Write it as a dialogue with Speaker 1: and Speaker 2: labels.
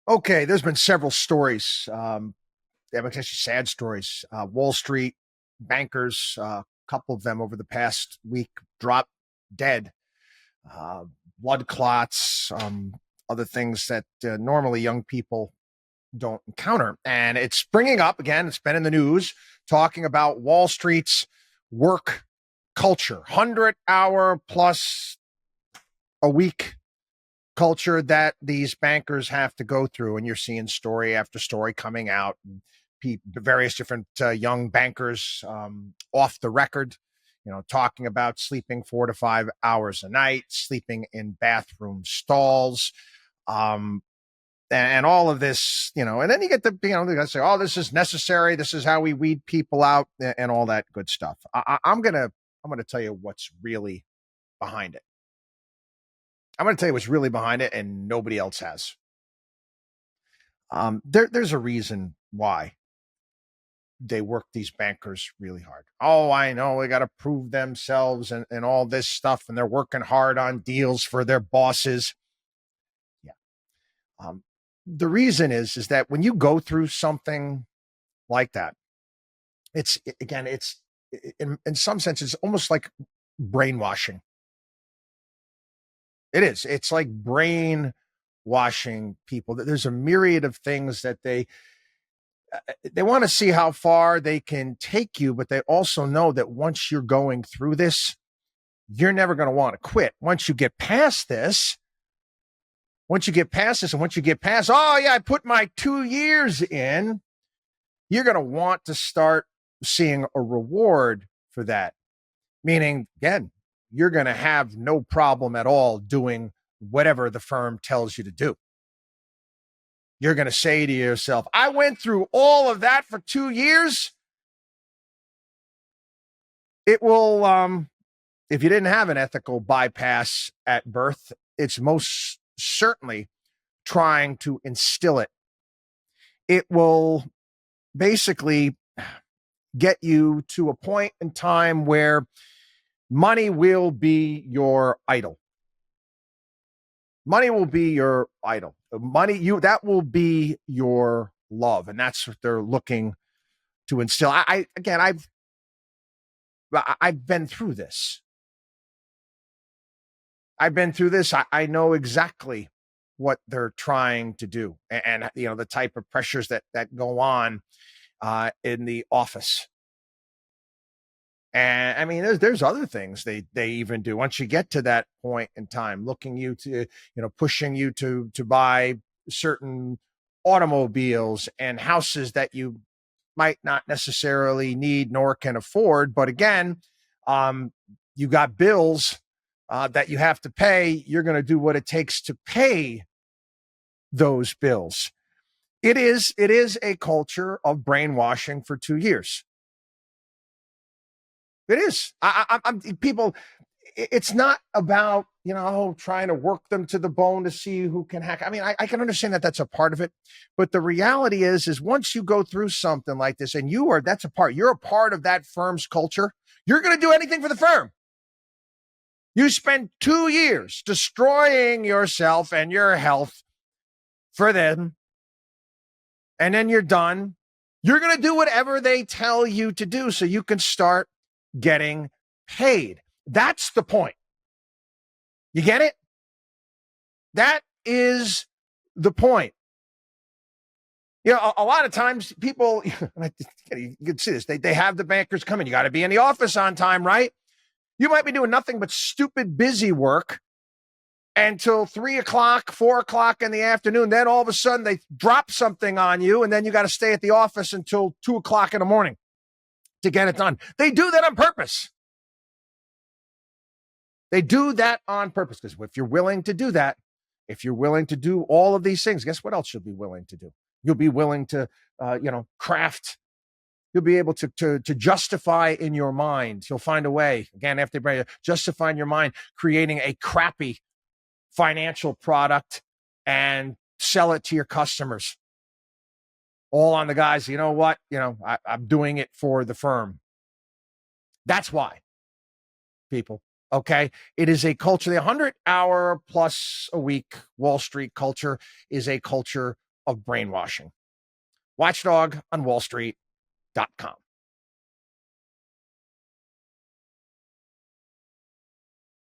Speaker 1: Okay, there's been several stories, actually sad stories. Wall Street bankers, a couple of them over the past week dropped dead. Blood clots, other things that normally young people don't encounter. And it's bringing up again, it's been in the news, talking about Wall Street's work culture, 100-hour plus a week culture that these bankers have to go through. And you're seeing story after story coming out, and various different young bankers off the record, talking about sleeping 4 to 5 hours a night, sleeping in bathroom stalls, and all of this, and then you get the, they're going to say, oh, this is necessary. This is how we weed people out and all that good stuff. I'm going to tell you what's really behind it. I'm going to tell you what's really behind it, and nobody else has. There's a reason why they work these bankers really hard. Oh, I know, they got to prove themselves and all this stuff, and they're working hard on deals for their bosses. Yeah. The reason is that when you go through something like that, it's in some sense, it's almost like brainwashing. It is. It's like brainwashing people. There's a myriad of things that they want to see how far they can take you, but they also know that once you're going through this, you're never going to want to quit. Once you get past this, and once you get past, oh yeah, I put my 2 years in, you're going to want to start seeing a reward for that. Meaning, again, you're going to have no problem at all doing whatever the firm tells you to do. You're going to say to yourself, I went through all of that for 2 years. It will, if you didn't have an ethical bypass at birth, it's most certainly trying to instill it. It will basically get you to a point in time where money will be your idol. Money will be your idol. That will be your love. And that's what they're looking to instill. I've been through this. I know exactly what they're trying to do, and the type of pressures that go on in the office. And I mean, there's other things they even do once you get to that point in time, looking you to, pushing you to buy certain automobiles and houses that you might not necessarily need nor can afford. But again, you got bills that you have to pay. You're going to do what it takes to pay those bills. It is a culture of brainwashing for 2 years. It is. I'm people. It's not about, trying to work them to the bone to see who can hack. I mean, I can understand that that's a part of it. But the reality is once you go through something like this and you're a part of that firm's culture, you're going to do anything for the firm. You spend 2 years destroying yourself and your health for them, and then you're done. You're going to do whatever they tell you to do so you can start getting paid. That's the point. You get it? That is the point. A lot of times people, you can see this, they have the bankers come in. You got to be in the office on time, right? You might be doing nothing but stupid busy work until 3 o'clock, 4 o'clock in the afternoon. Then all of a sudden they drop something on you, and then you got to stay at the office until 2 o'clock in the morning to get it done. They do that on purpose. They do that on purpose because if you're willing to do that, if you're willing to do all of these things, guess what else you'll be willing to do? You'll be willing to, craft. You'll be able to justify in your mind. You'll find a way, again, after justify in your mind, creating a crappy financial product and sell it to your customers. All on the guys, you know what? I'm doing it for the firm. That's why, people. Okay. It is a culture. The 100-hour plus a week Wall Street culture is a culture of brainwashing. WatchDog on WallStreet.com.